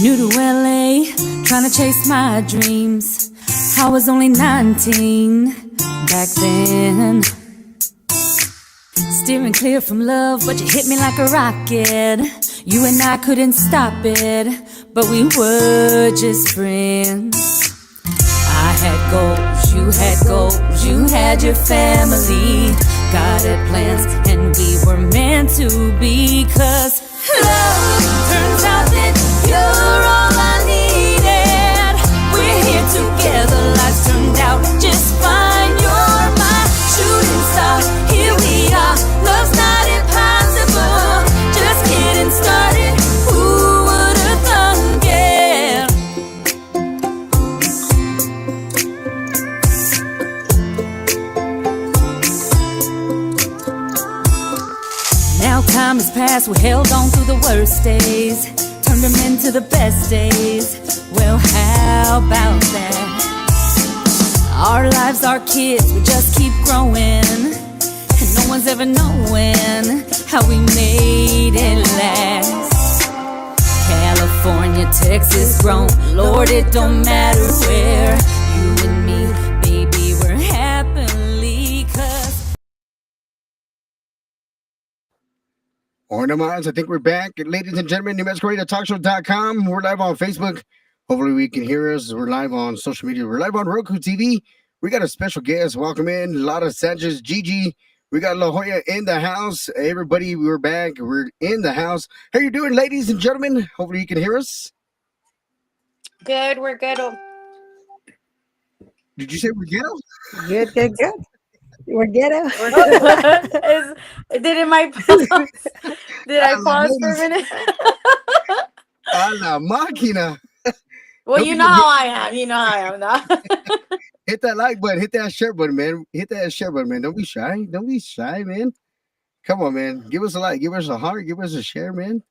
New to LA, trying to chase my dreams. I was only 19 back then. Steering clear from love, but you hit me like a rocket. You and I couldn't stop it, but we were just friends. I had goals, you had goals, you had your family. God had plans, and we were meant to be. 'Cause love turns out that you're all I needed. We're here together, life's turned out just fine. You're my shooting star, here we are. Love's not impossible, just getting started. Who would've thunk it? Now time has passed, we held on through the worst days, turned them into the best days. Well, how about that? Our lives, our kids, we just keep growing, and no one's ever knowing how we made it last. California, Texas, grown, Lord, it don't matter where. You and me, baby, we're happily, 'cause Ornaments, I think we're back. Ladies and gentlemen, NewMexicoRadioTalkShow.com. We're live on Facebook. Hopefully we can hear us. We're live on social media. We're live on Roku TV. We got a special guest. Welcome in. Lotta Sanchez, Gigi. We got La Jolla in the house. Everybody, we're back. We're in the house. How you doing, ladies and gentlemen? Hopefully you can hear us. Good, we're good. Did you say we're ghetto? Good, good, good. We're ghetto. Did I pause for a minute? A la máquina. Well, you know how I am. You know how I am now. Hit that like button. Hit that share button, man. Hit that share button, man. Don't be shy. Don't be shy, man. Come on, man. Give us a like. Give us a heart. Give us a share, man.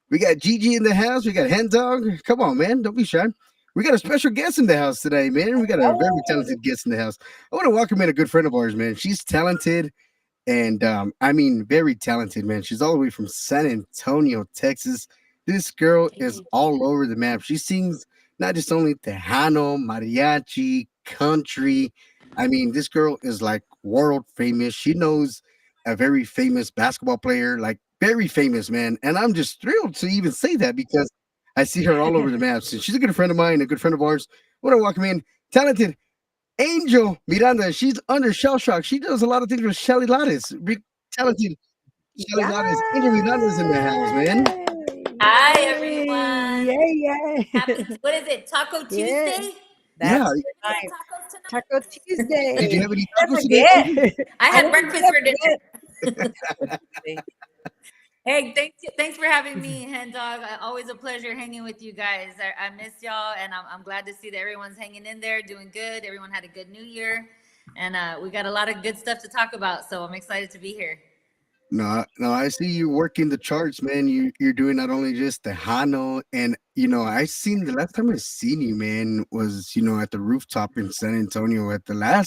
We got Gigi in the house. We got Hen Dog. Come on, man. Don't be shy. We got a special guest in the house today, man. We got a very talented guest in the house. I want to welcome in a good friend of ours, man. She's talented and, I mean, very talented, man. She's all the way from San Antonio, Texas. This girl is all over the map. She sings not just only Tejano, mariachi, country. I mean, this girl is like world famous. She knows a very famous basketball player, like very famous, man. And I'm just thrilled to even say that because I see her all over the map. So she's a good friend of mine, a good friend of ours. I want to welcome in talented Angel Miranda. She's under Shell Shock. She does a lot of things with Shelly Lattice. Talented Shelly Lattice. Angel Miranda's in the house, man. Hi, everyone. Yay. What is it? Taco Tuesday? That's Yeah. right. Taco Tuesday. Did you have any Don't tacos today? forget. I had breakfast for dinner. forget. Hey, thanks for having me, Hen Dog. Always a pleasure hanging with you guys. I miss y'all, and I'm glad to see that everyone's hanging in there, doing good. Everyone had a good New Year, and we got a lot of good stuff to talk about. So I'm excited to be here. No, no, I see you working the charts, man. You're doing not only just the Hano, and I seen the last time I seen you, man, was at the rooftop in San Antonio at Yeah.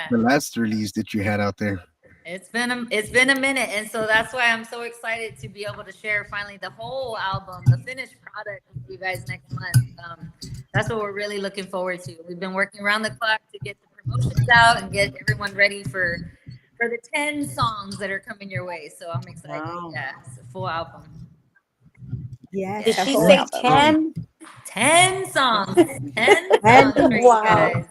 the last release that you had out there. It's been a minute, and so that's why I'm so excited to be able to share finally the whole album, the finished product, with you guys next month. That's what we're really looking forward to. We've been working around the clock to get the promotions out and get everyone ready for the 10 songs that are coming your way. So I'm excited. Wow. Yeah, it's a full album. Yes, Did a she whole say album. 10? 10 songs. 10 And songs for you Wow. guys.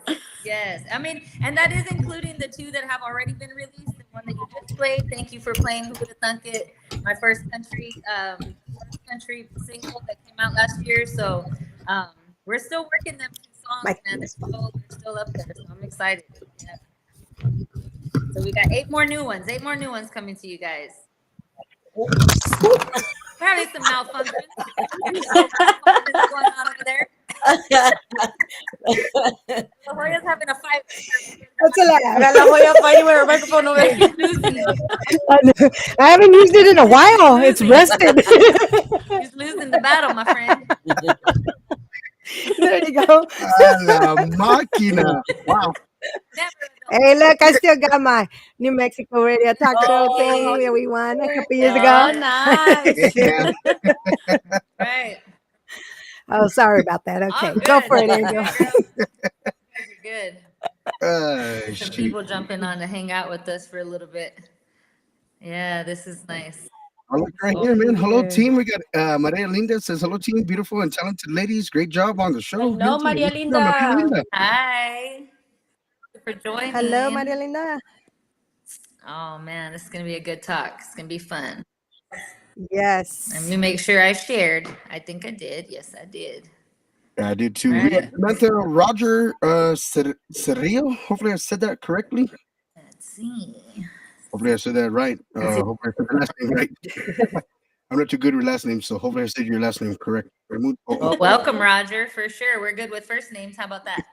Yes. I mean, and that is including the 2 that have already been released. The one that you just played. Thank you for playing Who Would Have Thunk It? My first country single that came out last year. So we're still working them 2 songs, Mike, man. They're this still up there. So I'm excited. Yeah. So we got 8 more new ones. 8 more new ones coming to you guys. We're having some malfunctions. Malfunctions going on over there. La Joya's having a fight. That's a lot. Haga la joya fighting with her microphone over there. She's losing. I haven't used it in a while. It's rusted. She's losing the battle, my friend. There you go. A la máquina. Wow. Never Hey, look, I still got my New Mexico radio talk show Oh. thing that we won a couple years Oh, ago. nice. Yeah. right. Oh, sorry about that. Okay, All go good. for it, All Angel. right, girl. You guys are good. Some Shoot. people jumping on to hang out with us for a little bit. Yeah, this is nice. I look right here, man. Hello, team. We got Maria Linda says, hello, team. Beautiful and talented ladies. Great job on the show. Hello, Maria Good job, Maria Linda. Hi. Thank you for joining. Hello, Maria Linda. Oh man, this is gonna be a good talk. It's gonna be fun. Let Yes. me make sure I shared. I think I did. Yes, I did. Yeah, I did too. All We got right. Samantha Roger Cerrillo. Hopefully I said that correctly. Let's see. Hopefully I said that right. Hopefully I said the last name right. I'm not too good with last names, so hopefully I said your last name correct. Well, welcome, Roger, for sure. We're good with first names. How about that?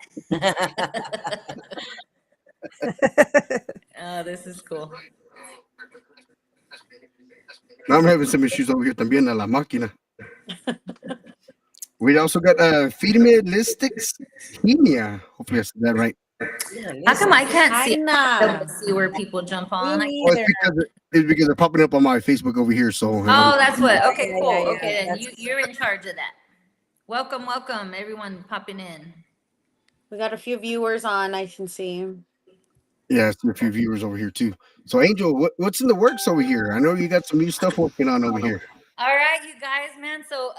Oh, this is cool. Now I'm having some issues over here también a la máquina. We also got Firme Listics Kenya. Hopefully I said that right. How come I can't see? I'm able China. to see where people jump on. Me Oh, neither. it's because they're popping up on my Facebook over here. So Oh, that's what. Okay, Yeah, cool. yeah, yeah. Okay, then That's- you're in charge of that. Welcome, welcome, everyone popping in. We got a few viewers on, I can see. yeah, I see a few viewers over here too. So Angel, what's in the works over here? I know you got some new stuff working on over here. All right, you guys, man. So,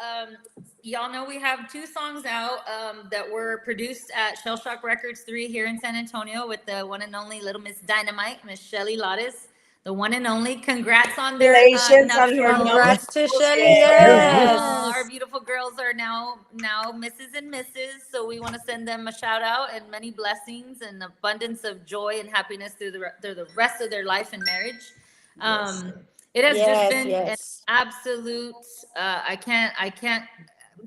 y'all know we have 2 songs out that were produced at Shell Shock Records 3 here in San Antonio with the one and only Little Miss Dynamite, Miss Shelly Lotus, the one and only. Congrats on their Congratulations on nuptials. her Congrats to Shelly. Yes. Our Yes. beautiful girls are now Mrs. and Mrs. So we want to send them a shout out and many blessings and abundance of joy and happiness through the rest of their life and marriage. It has just Yes, been an yes. absolute. I can't.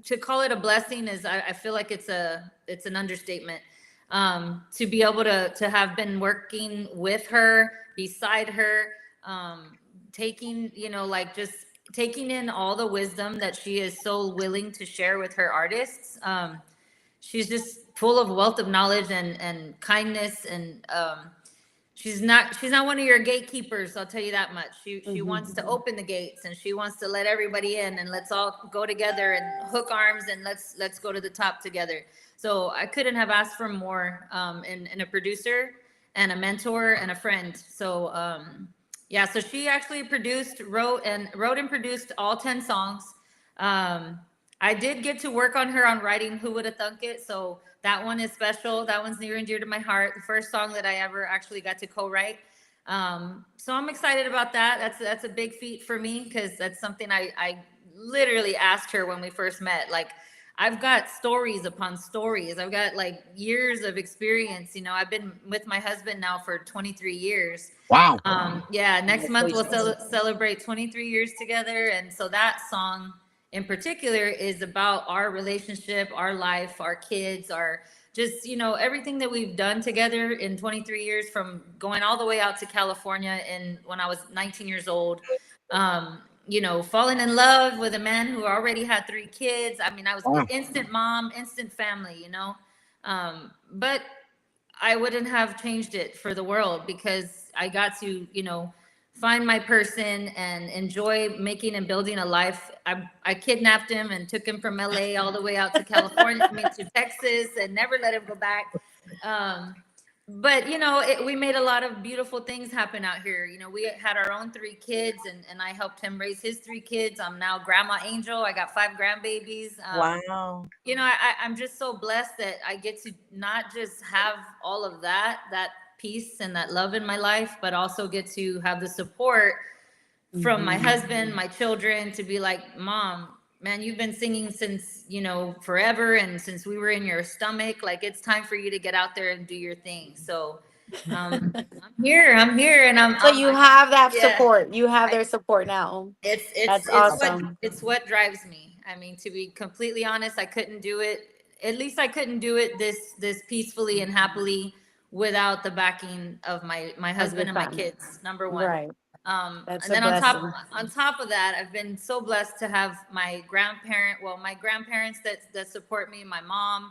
To call it a blessing is. I feel like it's an understatement. To be able to have been working with her, beside her, taking just taking in all the wisdom that she is so willing to share with her artists. She's just full of wealth of knowledge and kindness and. She's not one of your gatekeepers, I'll tell you that much. She wants to open the gates and she wants to let everybody in and let's all go together and hook arms and let's go to the top together. So I couldn't have asked for more in a producer and a mentor and a friend. So yeah, so she actually wrote and produced all 10 songs. I did get to work on her on writing Who Would Have Thunk It. So that one is special. That one's near and dear to my heart. The first song that I ever actually got to co-write. So I'm excited about that. That's a big feat for me because that's something I literally asked her when we first met. Like, I've got stories upon stories. I've got like years of experience. I've been with my husband now for 23 years. Wow. Yeah, next month we'll celebrate 23 years together. And so that song in particular is about our relationship, our life, our kids, our just, everything that we've done together in 23 years, from going all the way out to California and when I was 19 years old, falling in love with a man who already had 3 kids. I mean, I was Wow. instant mom, instant family, but I wouldn't have changed it for the world, because I got to, find my person and enjoy making and building a life. I kidnapped him and took him from LA all the way out to California, I mean, to Texas, and never let him go back. But we made a lot of beautiful things happen out here. We had our own 3 kids, and I helped him raise his 3 kids. I'm now Grandma Angel. I got 5 grandbabies. Wow. I'm just so blessed that I get to not just have all of that peace and that love in my life, but also get to have the support from my husband, my children, to be like, Mom, man, you've been singing since, forever, and since we were in your stomach, like, it's time for you to get out there and do your thing. So I'm here, and So you have that yeah. support. You have their support now. That's awesome. It's what drives me. I mean, to be completely honest, I couldn't do it. At least I couldn't do it this peacefully and happily without the backing of my husband and my kids. Number one. Right. And That's then a on blessing. top of that, I've been so blessed to have my grandparents that support me. My mom,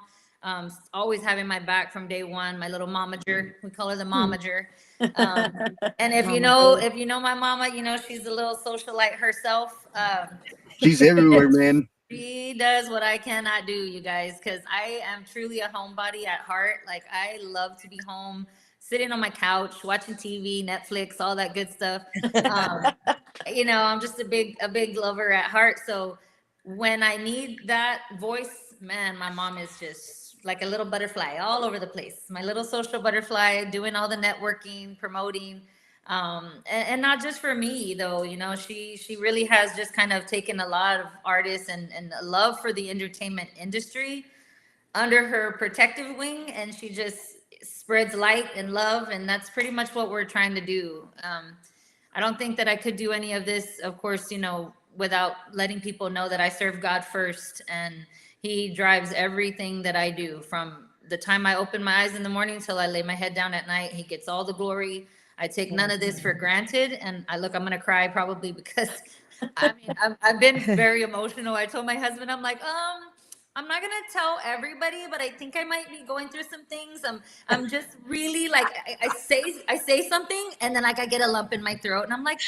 always having my back from day one. My little momager, we call her the momager. And if you know my mama, she's a little socialite herself. She's everywhere, man. She does what I cannot do, you guys, because I am truly a homebody at heart. Like, I love to be home, sitting on my couch, watching TV, Netflix, all that good stuff. I'm just a big lover at heart. So when I need that voice, man, my mom is just like a little butterfly all over the place. My little social butterfly, doing all the networking, promoting. And not just for me though, she really has just kind of taken a lot of artists and a love for the entertainment industry under her protective wing, and she just spreads light and love, and that's pretty much what we're trying to do. I don't think that I could do any of this, of course, without letting people know that I serve God first, and he drives everything that I do. From the time I open my eyes in the morning till I lay my head down at night, he gets all the glory. I take none of this for granted. And I'm going to cry probably, because I've been very emotional. I told my husband, I'm like, I'm not going to tell everybody, but I think I might be going through some things. I'm just really like, I say something, and then like I get a lump in my throat, and I'm like,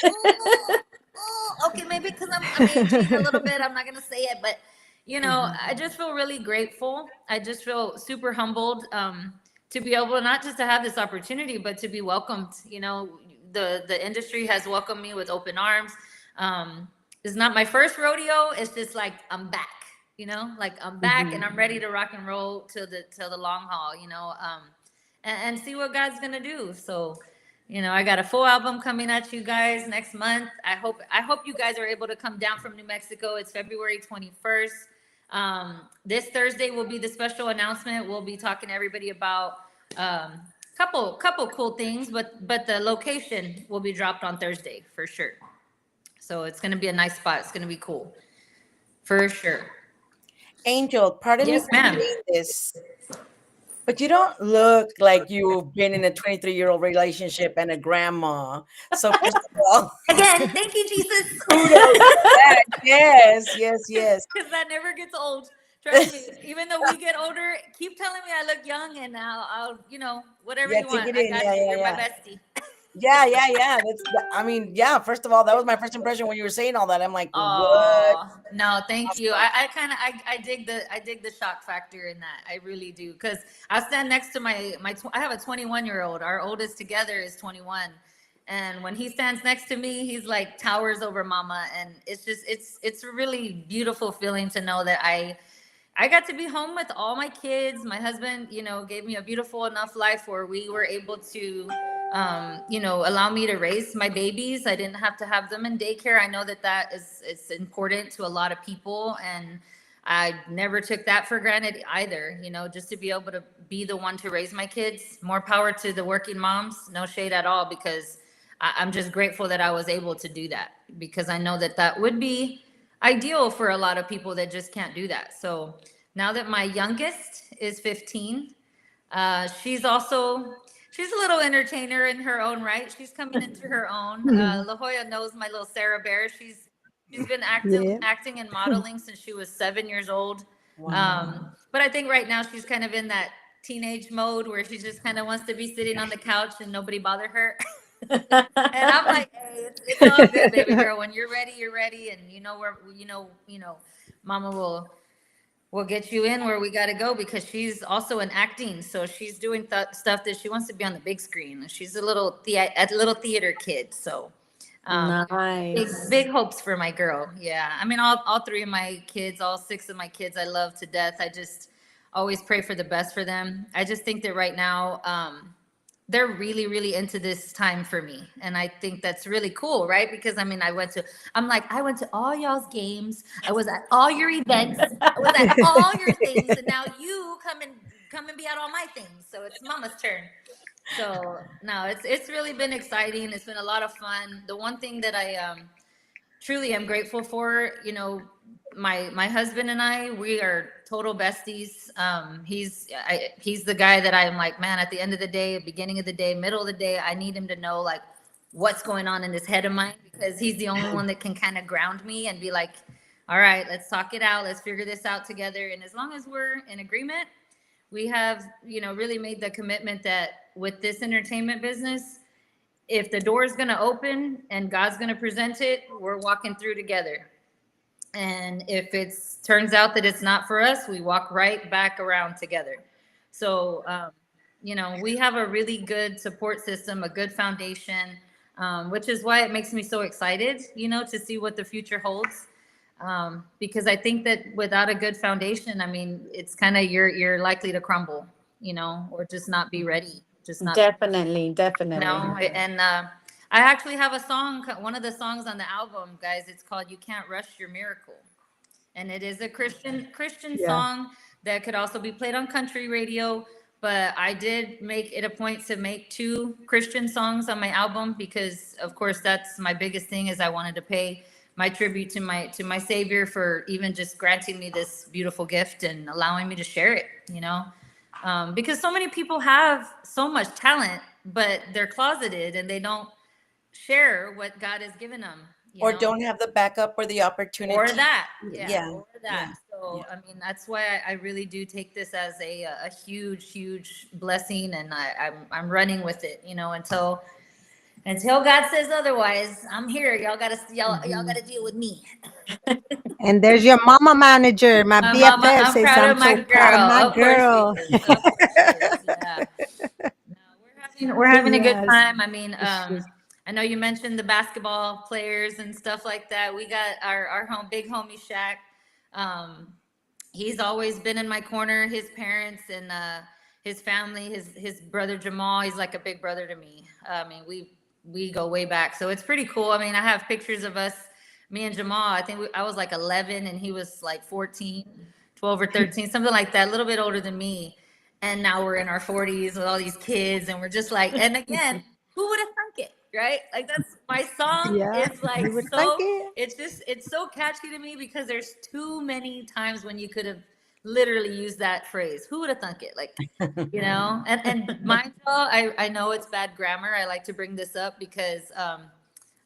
okay, maybe because I'm aging a little bit, I'm not going to say it, but I just feel really grateful. I just feel super humbled, to be able not just to have this opportunity, but to be welcomed. The industry has welcomed me with open arms. It's not my first rodeo. It's just like, I'm back, like I'm back, and I'm ready to rock and roll till the long haul, and see what God's going to do. So, I got a full album coming at you guys next month. I hope you guys are able to come down from New Mexico. It's February 21st. This Thursday will be the special announcement. We'll be talking to everybody about couple cool things, but the location will be dropped on Thursday for sure. So it's going to be a nice spot. It's going to be cool for sure. Angel, pardon Yes, me ma'am. for saying this, but you don't look like you've been in a 23-year-old relationship and a grandma. So first of all, Again, thank you, Jesus. kudos to that. Yes. Because that never gets old. Trust me. Even though we get older, keep telling me I look young, and I'll whatever you want. Take I it in. got you. You're my bestie. Yeah. First of all, that was my first impression when you were saying all that. I'm like, what? Oh, no, thank you. I dig the shock factor in that. I really do. Because I stand next to I have a 21-year-old. Our oldest together is 21. And when he stands next to me, he's like towers over mama. And it's a really beautiful feeling to know that I got to be home with all my kids. My husband, gave me a beautiful enough life where we were able to, allow me to raise my babies. I didn't have to have them in daycare. I know that is important to a lot of people, and I never took that for granted either. Just to be able to be the one to raise my kids. More power to the working moms. No shade at all, because I'm just grateful that I was able to do that, because I know that would be ideal for a lot of people that just can't do that. So now that my youngest is 15, She's a little entertainer in her own right. She's coming into her own. La Jolla knows my little Sarah Bear. She's been Yeah. acting and modeling since she was 7 years old. Wow. But I think right now she's kind of in that teenage mode where she just kind of wants to be sitting on the couch and nobody bother her. And I'm like, hey, it's all good, baby girl. When you're ready, you're ready, and you know where Mama will get you in where we got to go, because she's also in acting, so she's doing stuff that she wants to be on the big screen. She's a little theater kid, so Nice. big hopes for my girl. Yeah, I mean, all three of my kids, all six of my kids, I love to death. I just always pray for the best for them. I just think that right now, they're really, really into this time for me. And I think that's really cool, right? Because I mean, I went to all y'all's games. I was at all your events. I was at all your things. And now you come and be at all my things. So it's Mama's turn. So no, it's really been exciting. It's been a lot of fun. The one thing that I truly am grateful for, my husband and I, we are total besties. He's the guy that I'm like, man, at the end of the day, beginning of the day, middle of the day, I need him to know like what's going on in this head of mine, because he's the only one that can kind of ground me and be like, all right, let's talk it out. Let's figure this out together. And as long as we're in agreement, we have, really made the commitment that with this entertainment business, if the door is going to open and God's going to present it, we're walking through together. And if it turns out that it's not for us, we walk right back around together. So, we have a really good support system, a good foundation, which is why it makes me so excited, to see what the future holds. Because I think that without a good foundation, I mean, it's kind of you're likely to crumble, or just not be ready, just not. Definitely. And I actually have a song, one of the songs on the album, guys. It's called "You Can't Rush Your Miracle," and it is a Christian Yeah. song that could also be played on country radio. But I did make it a point to make 2 Christian songs on my album, because, of course, that's my biggest thing. Is I wanted to pay my tribute to my Savior for even just granting me this beautiful gift and allowing me to share it. Because so many people have so much talent, but they're closeted and they don't share what God has given them. Or don't have the backup or the opportunity. Or that. Yeah. Or that. Yeah. So, I mean, that's why I really do take this as a huge, huge blessing. And I'm running with it, until God says otherwise. I'm here. Y'all gotta deal with me. And there's your mama manager, my My BFF mama, I'm says proud I'm of my so proud of my girl. Of course girl. she is. Of course she is. Yeah. No, we're having a good Yes. time. I mean, Yes. I know you mentioned the basketball players and stuff like that. We got our big homie Shaq. He's always been in my corner. His parents and his family, his brother Jamal, he's like a big brother to me. I mean, we go way back, so it's pretty cool. I mean, I have pictures of us, me and Jamal. I think I was like 11 and he was like 14, 12 or 13, something like that, a little bit older than me. And now we're in our 40s with all these kids, and we're just like, and again, who would have thunk it, right? Like, that's my song. Yeah, It's like you would think it. it's so catchy to me, because there's too many times when you could have literally used that phrase. Who would have thunk it? Like, and mind y'all, I know it's bad grammar. I like to bring this up because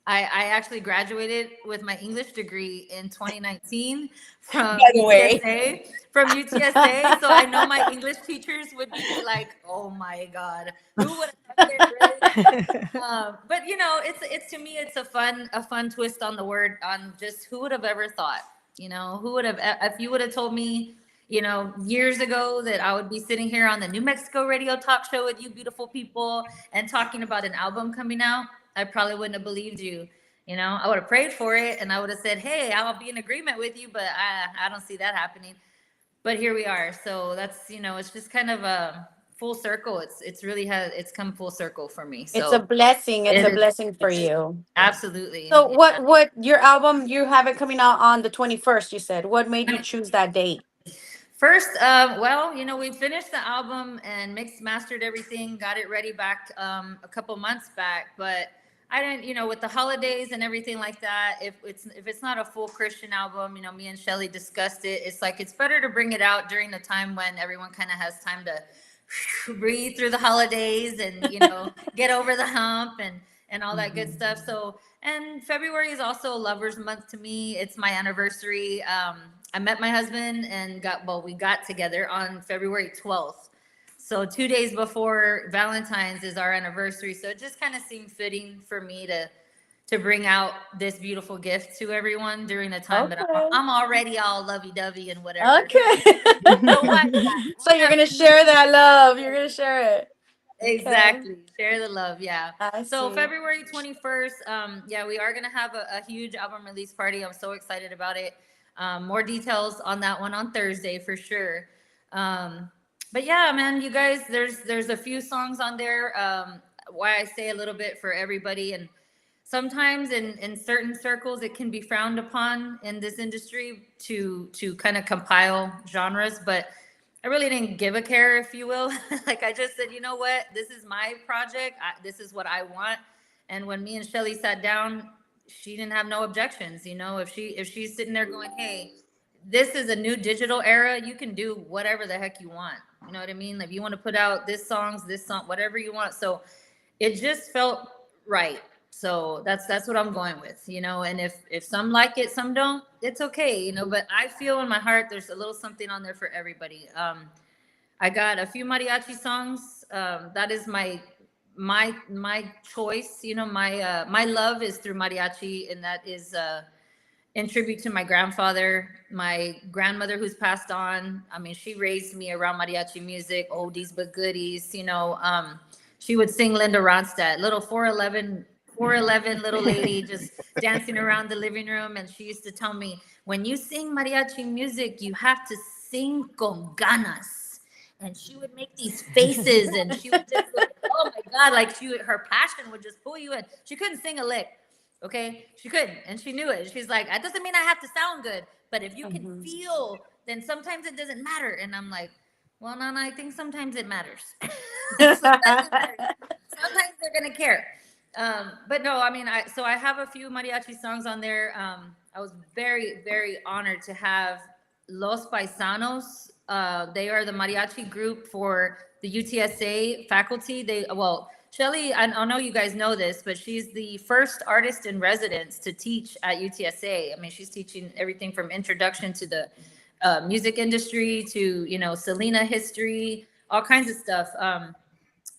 I actually graduated with my English degree in 2019 from By the way. UTSA. From UTSA, so I know my English teachers would be like, "Oh my God, who would have thought it, really?" But it's to me, it's a fun twist on the word, on just who would have ever thought. Who would have, if you would have told me, years ago, that I would be sitting here on the New Mexico radio talk show with you beautiful people and talking about an album coming out, I probably wouldn't have believed you. I would have prayed for it and I would have said, hey, I'll be in agreement with you, but I don't see that happening. But here we are. So that's, it's just kind of a full circle. It's come full circle for me. So It's a blessing. It's it a is. blessing for you. Absolutely. So Yeah. what your album, you have it coming out on the 21st, you said. What made you choose that date? First, well, we finished the album and mixed, mastered everything, got it ready back a couple months back, but I didn't, with the holidays and everything like that, if it's not a full Christian album, me and Shelly discussed it. It's like, it's better to bring it out during the time when everyone kind of has time to breathe through the holidays and get over the hump and all that good stuff. So, and February is also a lover's month to me. It's my anniversary. I met my husband and we got together on February 12th. So 2 days before Valentine's is our anniversary. So it just kind of seemed fitting for me to bring out this beautiful gift to everyone during the time that Okay. I'm already all lovey-dovey and whatever. Okay. So why not? So you're gonna share that love. You're gonna share it. Exactly. Share the love. Yeah. I So see. February 21st, yeah, we are going to have a huge album release party. I'm so excited about it. More details on that one on Thursday for sure. But yeah, man, you guys, there's a few songs on there. Why I say a little bit for everybody. And sometimes in certain circles, it can be frowned upon in this industry to kind of compile genres, but I really didn't give a care, if you will. Like I just said, you know what? This is my project. This is what I want. And when me and Shelly sat down, she didn't have no objections. If she's sitting there going, "Hey, this is a new digital era. You can do whatever the heck you want." You know what I mean? Like you want to put out this song, whatever you want. So it just felt right. So that's what I'm going with, and if some like it, some don't, it's okay, but I feel in my heart there's a little something on there for everybody. I got a few mariachi songs. That is my choice. My love is through mariachi, and that is in tribute to my grandfather, my grandmother who's passed on. I mean, she raised me around mariachi music, oldies but goodies. She would sing Linda Ronstadt, little 4'11" little lady, just dancing around the living room. And she used to tell me, when you sing mariachi music, you have to sing con ganas. And she would make these faces, and she would just, oh my God, like her passion would just pull you in. She couldn't sing a lick. Okay, she couldn't, and she knew it. She's like, that doesn't mean I have to sound good, but if you can feel, then sometimes it doesn't matter. And I'm like, well, Nana, I think sometimes it matters. Sometimes it matters. Sometimes they're gonna care. But no, I mean, I have a few mariachi songs on there. I was very, very honored to have Los Paisanos. They are the mariachi group for the UTSA faculty. Shelly, I know you guys know this, but she's the first artist in residence to teach at UTSA. I mean, she's teaching everything from introduction to the music industry to, Selena history, all kinds of stuff.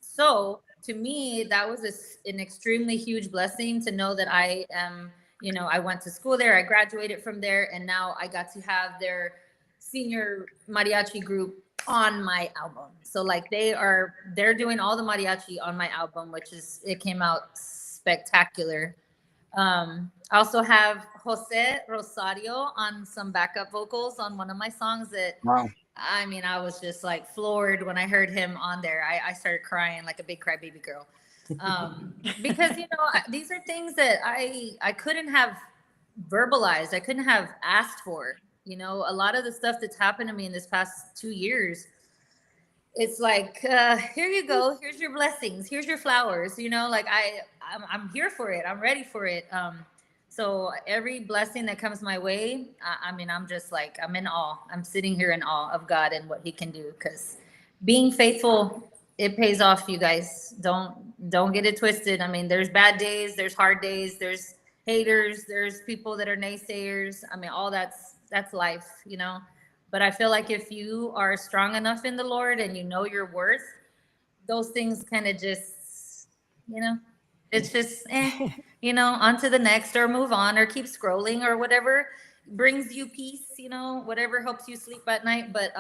So to me, that was an extremely huge blessing to know that I am, I went to school there, I graduated from there, and now I got to have their senior mariachi group on my album. So like they're doing all the mariachi on my album, it came out spectacular. I also have Jose Rosario on some backup vocals on one of my songs that, Wow. I mean, I was just like floored when I heard him on there. I started crying like a big crybaby girl. Because, these are things that I couldn't have verbalized. I couldn't have asked for. A lot of the stuff that's happened to me in this past 2 years, it's like, here you go. Here's your blessings. Here's your flowers. Like I'm here for it. I'm ready for it. So every blessing that comes my way, I mean, I'm just like, I'm in awe. I'm sitting here in awe of God and what he can do, because being faithful, it pays off, you guys. Don't get it twisted. I mean, there's bad days, there's hard days, there's haters, there's people that are naysayers. I mean, all that's life, But I feel like if you are strong enough in the Lord and you know your worth, those things kind of just, it's just, on to the next, or move on, or keep scrolling, or whatever brings you peace, whatever helps you sleep at night. But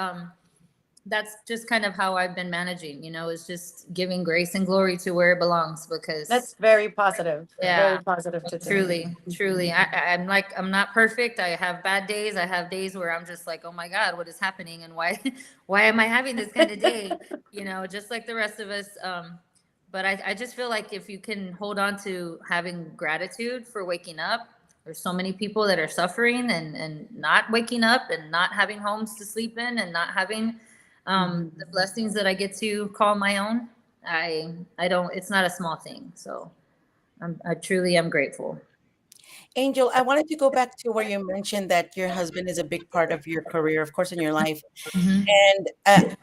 that's just kind of how I've been managing, is just giving grace and glory to where it belongs, because That's very positive. Yeah. Very positive to Truly. I'm not perfect. I have bad days. I have days where I'm just like, oh my God, what is happening? And why am I having this kind of day? Just like the rest of us. But I just feel like if you can hold on to having gratitude for waking up, there's so many people that are suffering and not waking up, and not having homes to sleep in, and not having the blessings that I get to call my own. I don't, it's not a small thing. So I truly am grateful. Angel, I wanted to go back to where you mentioned that your husband is a big part of your career, of course, in your life. Mhm. And I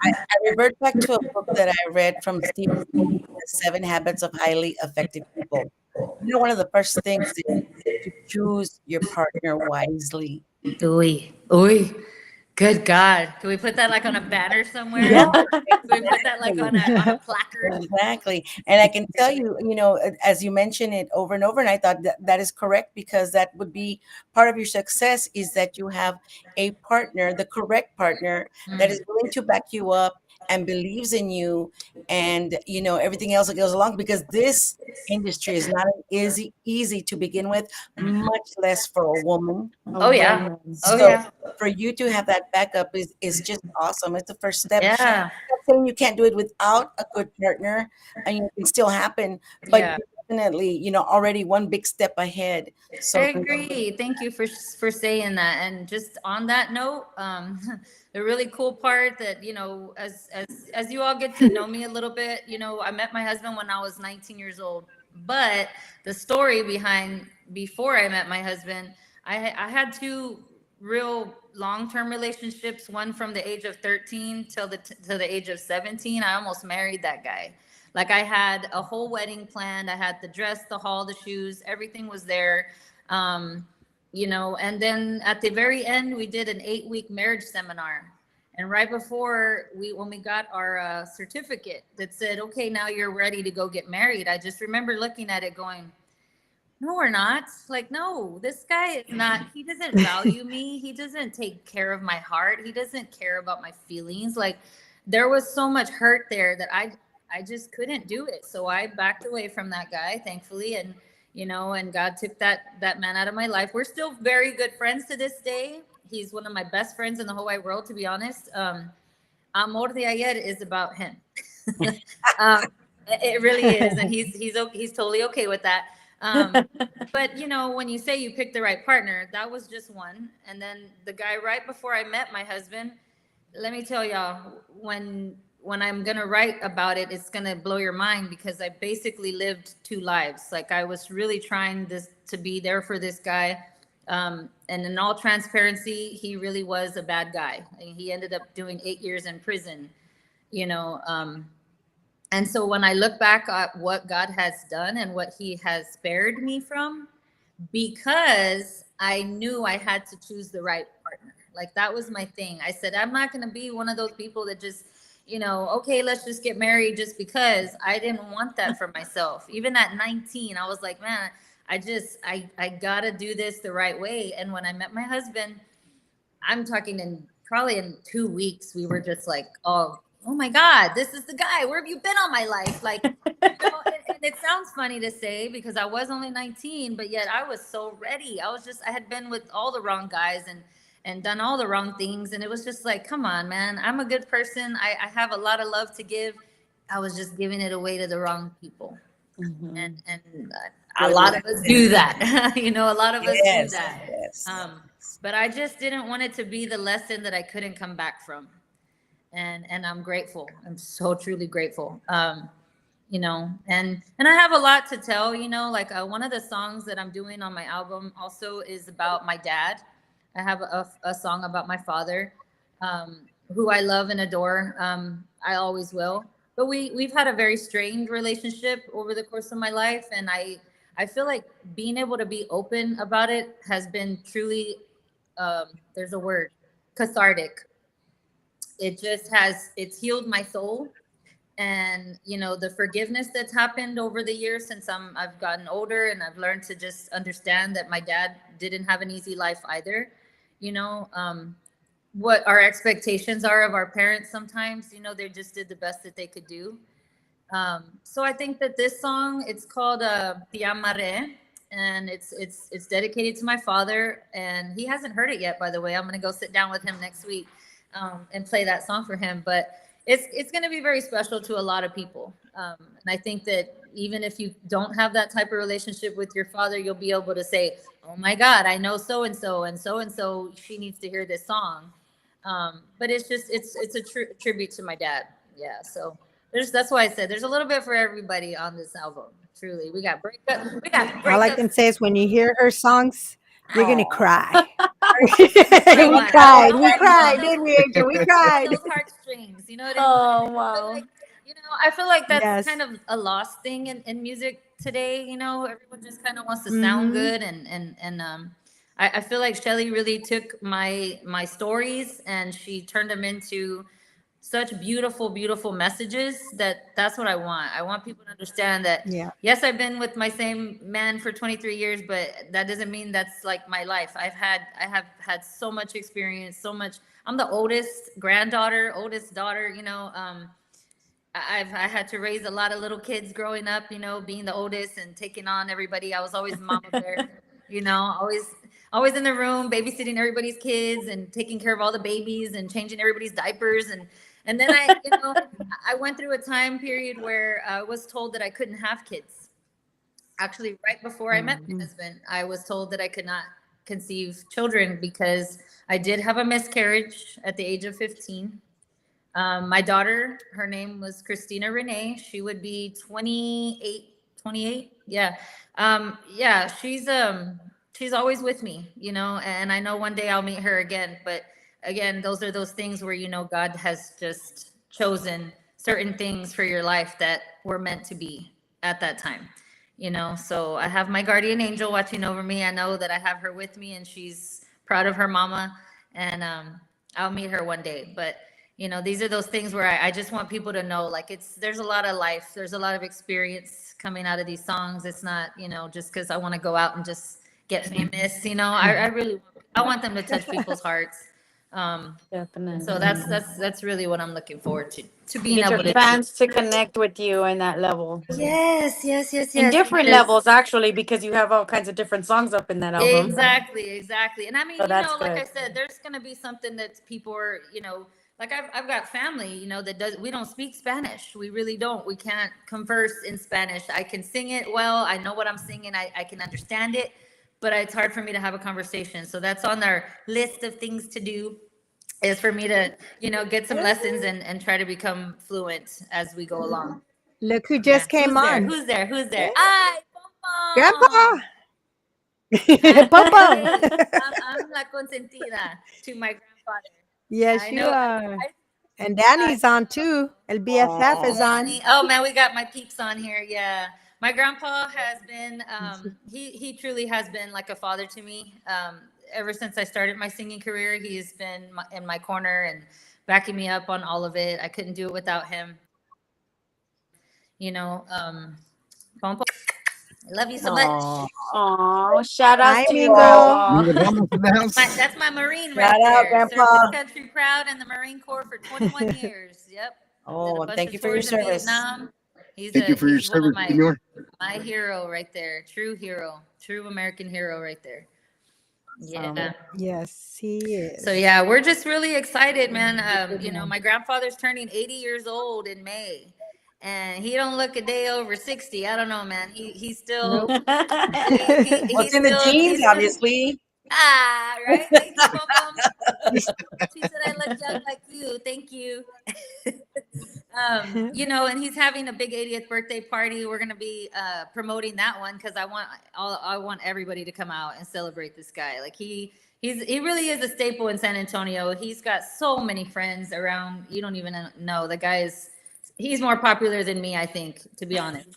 revert back to a book that I read from Stephen Covey, The Seven Habits of Highly Effective People. You know, one of the first things is to choose your partner wisely. Ooh, ooh. Good God. Can we put that like on a banner somewhere? Yeah. Can we put that like Exactly. on a placard? Exactly. And I can tell you, as you mention it over and over, and I thought that that is correct because that would be part of your success is that you have a partner, the correct partner that is Mm. willing to back you up and believes in you and, everything else that goes along because this industry is not easy to begin with, much less for a woman. A Oh yeah. woman. Oh So yeah. for you to have that backup is just awesome. It's the first step Yeah. not saying you can't do it without a good partner and it can still happen, but Yeah. you're definitely, already one big step ahead. I So agree. Thank you for saying that. And just on that note, the really cool part that as you all get to know me a little bit, I met my husband when I was 19 years old. But the story behind before I met my husband, I had two real long-term relationships. One from the age of 13 till the age of 17. I almost married that guy. Like I had a whole wedding planned. I had the dress, the hall, the shoes, everything was there. um, and then at the very end, we did an 8-week marriage seminar. And right before when we got our certificate that said, okay, now you're ready to go get married, I just remember looking at it going, no, we're not. Like, no, this guy is not, he doesn't value me. He doesn't take care of my heart. He doesn't care about my feelings. Like, there was so much hurt there that I just couldn't do it. So I backed away from that guy, thankfully. And, and God took that man out of my life. We're still very good friends to this day. He's one of my best friends in the whole wide world, to be honest. Amor de Ayer is about him. um, it really is. And he's totally okay with that. But when you say you picked the right partner, that was just one. And then the guy right before I met my husband, let me tell y'all, when I'm gonna write about it, it's gonna blow your mind because I basically lived two lives. Like I was really trying this to be there for this guy. And in all transparency, he really was a bad guy. And he ended up doing 8 years in prison, you know. And so when I look back at what God has done and what he has spared me from, because I knew I had to choose the right partner. Like that was my thing. I said, I'm not going to be one of those people that just, okay, let's just get married just because. I didn't want that for myself. Even at 19, I was like, man, I got to do this the right way. And when I met my husband, I'm talking in probably in 2 weeks, we were just like, oh my God, this is the guy. Where have you been all my life? Like, and it sounds funny to say because I was only 19, but yet I was so ready. I had been with all the wrong guys and done all the wrong things. And it was just like, come on, man, I'm a good person. I have a lot of love to give. I was just giving it away to the wrong people. And a lot of us do that. A lot of us do yes, that. yes. But I just didn't want it to be the lesson that I couldn't come back from. And I'm grateful. I'm so truly grateful. And I have a lot to tell, like one of the songs that I'm doing on my album also is about my dad. I have a song about my father, who I love and adore. I always will. But we've had a very strained relationship over the course of my life. And I feel like being able to be open about it has been truly, there's a word, cathartic. It's healed my soul. And the forgiveness that's happened over the years since I've gotten older, and I've learned to just understand that my dad didn't have an easy life either. you know um what our expectations are of our parents sometimes, they just did the best that they could do. So I think that this song, it's called Te Amaré, and it's dedicated to my father, and he hasn't heard it yet, by the way. I'm gonna go sit down with him next week, and play that song for him. But it's gonna be very special to a lot of people. And I think that even if you don't have that type of relationship with your father, you'll be able to say, "Oh my God, I know so and so, and so and so. She needs to hear this song." But it's a tribute to my dad. Yeah. So That's why I said there's a little bit for everybody on this album. Truly, we got All I breakups. can say is when you hear her songs, you're gonna Oh, cry. so We much. cried. I We don't know. cried, didn't we, Angel? We cried. Those heartstrings. You know what I mean? Oh, I feel wow. like, I feel like that's Yes. kind of a lost thing in music today. Everyone just kind of wants to sound Mm-hmm. good, and I feel like Shelly really took my stories and she turned them into such beautiful, beautiful messages. That's what I want. I want people to understand that Yeah. yes, I've been with my same man for 23 years, but that doesn't mean that's like my life. I have had so much experience, so much. I'm the oldest granddaughter, oldest daughter, I had to raise a lot of little kids growing up, being the oldest and taking on everybody. I was always mama bear, always in the room, babysitting everybody's kids and taking care of all the babies and changing everybody's diapers. And then I went through a time period where I was told that I couldn't have kids. Actually, right before I met my Mhm. husband, I was told that I could not conceive children because I did have a miscarriage at the age of 15. My daughter, her name was Christina Renee. She would be 28, 28. Yeah. Yeah, she's always with me, and I know one day I'll meet her again. But again, those are those things where God has just chosen certain things for your life that were meant to be at that time. So I have my guardian angel watching over me. I know that I have her with me and she's proud of her mama, and I'll meet her one day. But these are those things where I just want people to know, like, there's a lot of life, there's a lot of experience coming out of these songs. It's not, just because I want to go out and just get famous. I really, I want them to touch people's hearts. So Definitely. that's really what I'm looking forward to being Get your able to do. fans to connect with you in that level. Yes, yes, yes, In yes. different Because levels, actually, because you have all kinds of different songs up in that album. exactly, exactly. And I mean, So that's like I good. said, there's gonna be something that people are, like I've got family, that does we don't speak Spanish. We really don't. We can't converse in Spanish. I can sing it well. I know what I'm singing. I can understand it, but it's hard for me to have a conversation. So that's on our list of things to do, is for me to, get some lessons and try to become fluent as we go along. Look who Yeah. just came Who's there? on. Who's there? Who's there? Eh, Ay, Grandpa. Pompom! I'm Popo. I'm la consentida to my grandfather. Yes, I you know. are. I And I Danny's on too. El BFF is on. Danny. Oh man, we got my peeps on here. Yeah, my grandpa has been. He truly has been like a father to me. Ever since I started my singing career, he's been in my corner and backing me up on all of it. I couldn't do it without him. You know, Pompo, I love you so much. Oh, Oh, shout outs Hi, to you, Mingo. Grandpa. Mira, vamos in the house. That's my Marine right shout out, there. Served his Grandpa. country proud in the Marine Corps for 21 years. Yep. Did Oh, a and bunch thank of you for your tours in service. Vietnam. Thank you for your He's one of service, senor. my hero right there. True hero. True American hero right there. Um, Yeah. Yes, he So is. yeah, we're just really excited, man. My grandfather's turning 80 years old in May. And he don't look a day over 60. I don't know, man. He's still Nope. what's in the genes, he's still obviously. right. Thank you, Pom Pom. She said I look young like you. Thank you. And he's having a big 80th birthday party. We're gonna be promoting that one because I want everybody to come out and celebrate this guy. Like he really is a staple in San Antonio. He's got so many friends around. You don't even know. The guy he's more popular than me, I think, to be honest.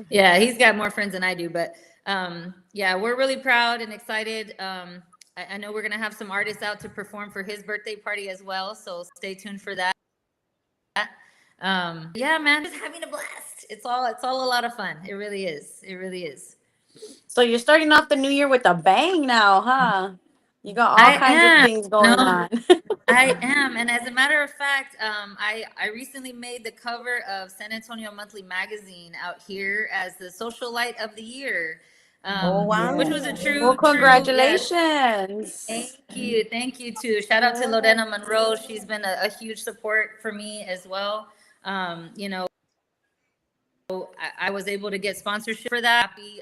Yeah, he's got more friends than I do, but yeah, we're really proud and excited. I know we're gonna have some artists out to perform for his birthday party as well, so stay tuned for that. Yeah, man, just having a blast. It's all a lot of fun. It really is. It really is. So you're starting off the new year with a bang now, huh? You got all I kinds of am. things going on. I am. And as a matter of fact, I recently made the cover of San Antonio Monthly Magazine out here as the social light of the year, Oh, which wow. was a Well, true, yes. congratulations. Thank you too. Shout out to Lorena Monroe. She's been a huge support for me as well. I was able to get sponsorship for that. Happy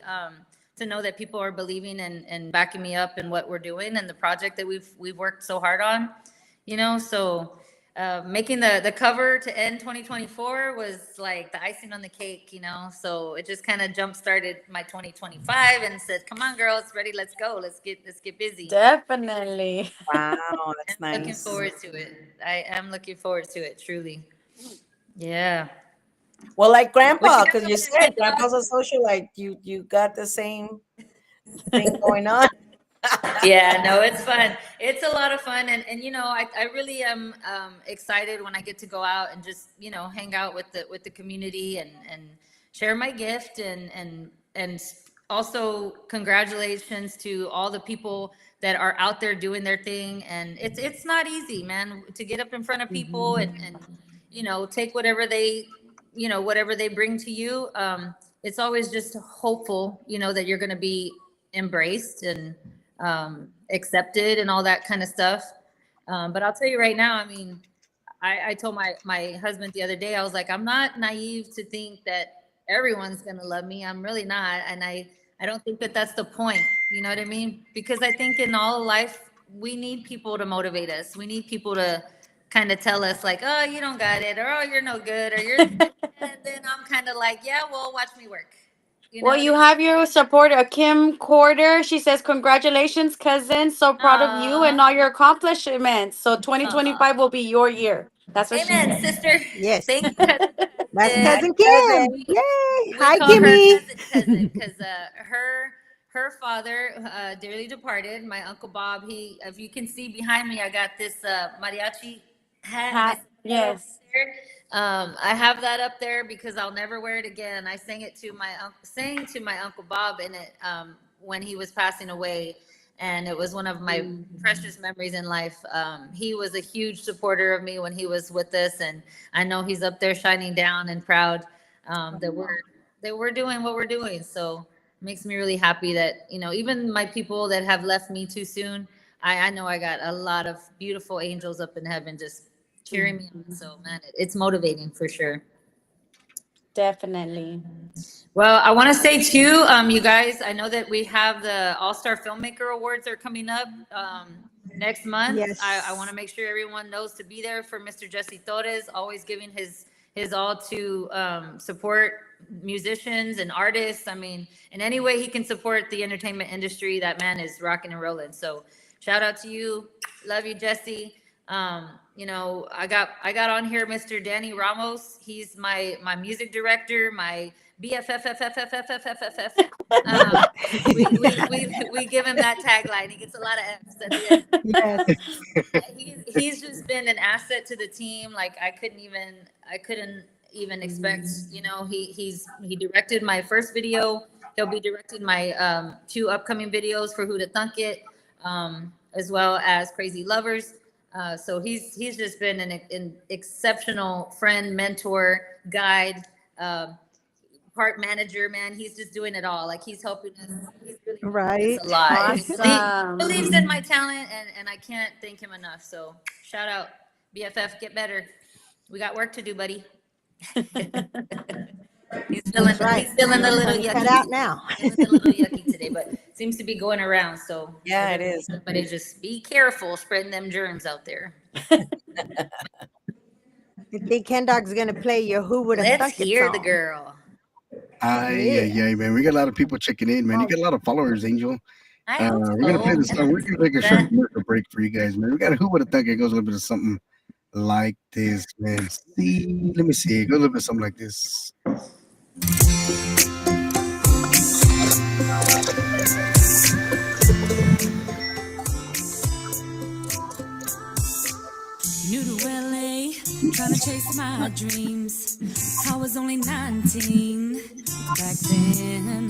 to know that people are believing and backing me up in what we're doing and the project that we've worked so hard on. So making the cover to end 2024 was like the icing on the cake, you know. So it just kind of jump started my 2025 and said, "Come on, girls, ready? Let's go. Let's get busy." Definitely. Wow, I'm that's looking nice. forward to it. I am looking forward to it, truly. Yeah. Well, like What you Grandpa, got because you going on, said Grandpa? Grandpa's a socialite. You got the same thing going on. Yeah, no, it's fun. It's a lot of fun, and you know, I really am excited when I get to go out and just hang out with the community and share my gift and also congratulations to all the people that are out there doing their thing. And it's not easy, man, to get up in front of people and take whatever they bring to you. It's always just hopeful, that you're going to be embraced and accepted and all that kind of stuff. But I'll tell you right now, I mean, I told my husband the other day, I was like, I'm not naive to think that everyone's going to love me. I'm really not. And I don't think that that's the point. You know what I mean? Because I think in all of life, we need people to motivate us. We need people to kind of tell us like, oh, you don't got it, or oh, you're no good, or you're, and then I'm kind of like, yeah, well, watch me work. You Well, know? you have your supporter, Kim Quarter. She says, congratulations, cousin. So proud of you and Aw. all your accomplishments. So Aw. 2025 will be your year. That's what she Amen, said. sister. Yes. Thank you, cousin That's Patsy. Congrats, cousin cousin. Kim. We Yay. we Hi, call her Kimmy. cousin because her father dearly departed, my uncle Bob. He, if you can see behind me, I got this mariachi hat, my Hat. sombrero Yes. there. I have that up there because I'll never wear it again. I sang to my uncle Bob in it when he was passing away, and it was one of my precious memories in life. He was a huge supporter of me when he was with us, and I know he's up there shining down and proud that we're doing what we're doing. So it makes me really happy that even my people that have left me too soon, I know I got a lot of beautiful angels up in heaven just cheering me on. So man, it's motivating for sure. Definitely. Well, I want to say too, you guys, I know that we have the All-Star Filmmaker Awards are coming up next month. Yes. I want to make sure everyone knows to be there for Mr. Jesse Torres, always giving his all to support musicians and artists. I mean, in any way he can support the entertainment industry, that man is rocking and rolling. So shout out to you. Love you, Jesse. I got on here Mr. Danny Ramos. He's my music director, my BFFFFFFFFF. We give him that tagline. He gets a lot of F's at the end. Yes. He's just been an asset to the team. Like I couldn't even expect. He directed my first video. He'll be directing my 2 upcoming videos for Who to Thunk It, as well as Crazy Lovers. So he's just been an exceptional friend, mentor, guide, part manager, man. He's just doing it all. Like he's helping us. He's really helping Right. us a lot. He Awesome. believes in my talent, and I can't thank him enough. So shout out, BFF, get better. We got work to do, buddy. That's right. He's feeling a little Tongue yucky. cut out Today. now. Feeling a little yucky today, but seems to be going around. So Yeah, it is. everybody just be careful spreading them germs out there. You think Ken Dog's gonna play your Who Would Have Let's Thunk It hear the song? girl. Yeah, man. We got a lot of people checking in, man. You got a lot of followers, Angel. I hope We're gonna play this song. We're gonna take a short commercial break for you guys, man. We got a Who Would Have Thunk It goes a little bit of something like this, man. Let me see. It goes a little bit something like this. New to LA, trying to chase my dreams. I was only 19 back then.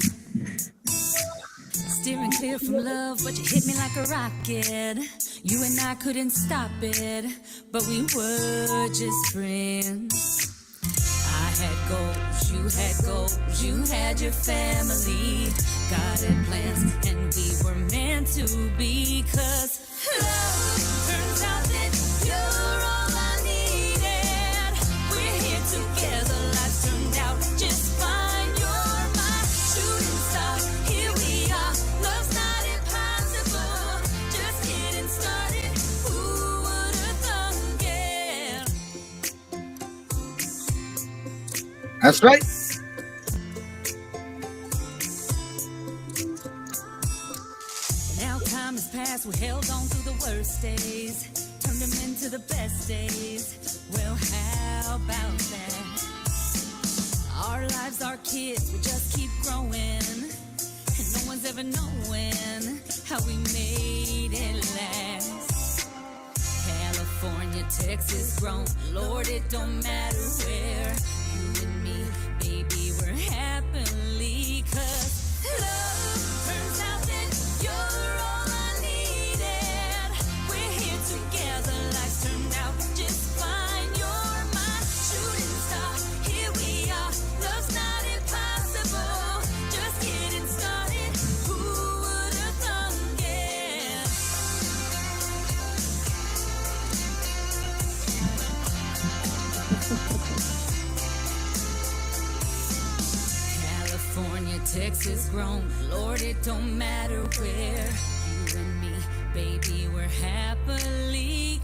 Steering clear from love, but you hit me like a rocket. You and I couldn't stop it, but we were just friends. I had goals, you had goals, you had your family. God had plans, and we were meant to be. 'Cause love turns out that you're all I needed. We're here together, life turned out just fine. You're my shooting star, here we are. Love's not impossible, just getting started. Who would have thunk it? That's right. Now time has passed, we held on to the worst days, turned them into the best days. Well, how about that? Our lives, our kids, we just keep growing, and no one's ever knowing how we made it last. California, Texas grown, Lord, it don't matter where. You and me, baby, we're happily, 'cause love turns out that you're all I needed. We're here together, life's turned out just fine. You're my shooting star, here we are. Love's not impossible, just getting started. Who would have thunk it? California, Texas grown, Lord, it don't matter where. You and me, baby, we're happily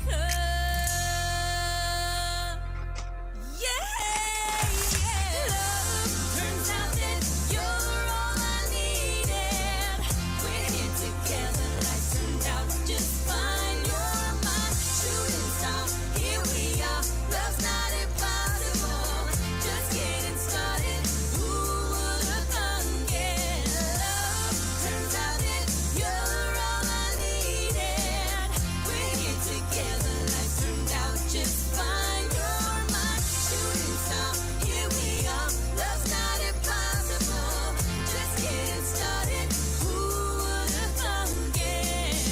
Love turns out that you're all I needed. We're here together, life turned out just fine. You're my shooting star, here we are. Love's not impossible, just getting started. Who would have thunk it? Love turns out that you're all I needed. We're here together, life turned out just fine. You're my shooting star, here we are. Love's not impossible, just getting started. Who would have thunk it?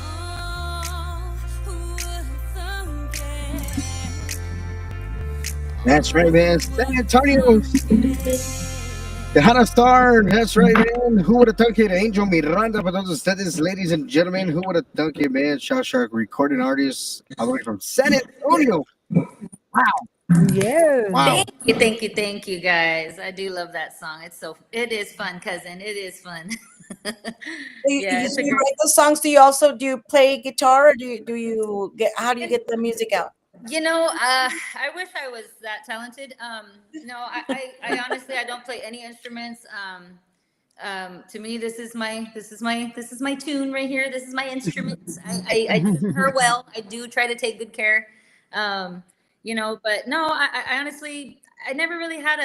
Oh, who would have thunk it? That's right, man. San Antonio, the hottest star. That's right, man. Who would have thunk it? Angel Miranda, for those ustedes, ladies and gentlemen. Who would have thunk it, man? Shell Shark recording artist all the way from San Antonio. Yes. Wow. Thank you, guys. I do love that song. It is fun, cousin. It is fun. Yeah, it's Do a you great. write those songs? Do you play guitar, or do you get how do you get the music out? I wish I was that talented. No, I honestly, I don't play any instruments. To me, this is my tune right here. This is my instrument. I tune her well. I do try to take good care. But no, I honestly, I never really had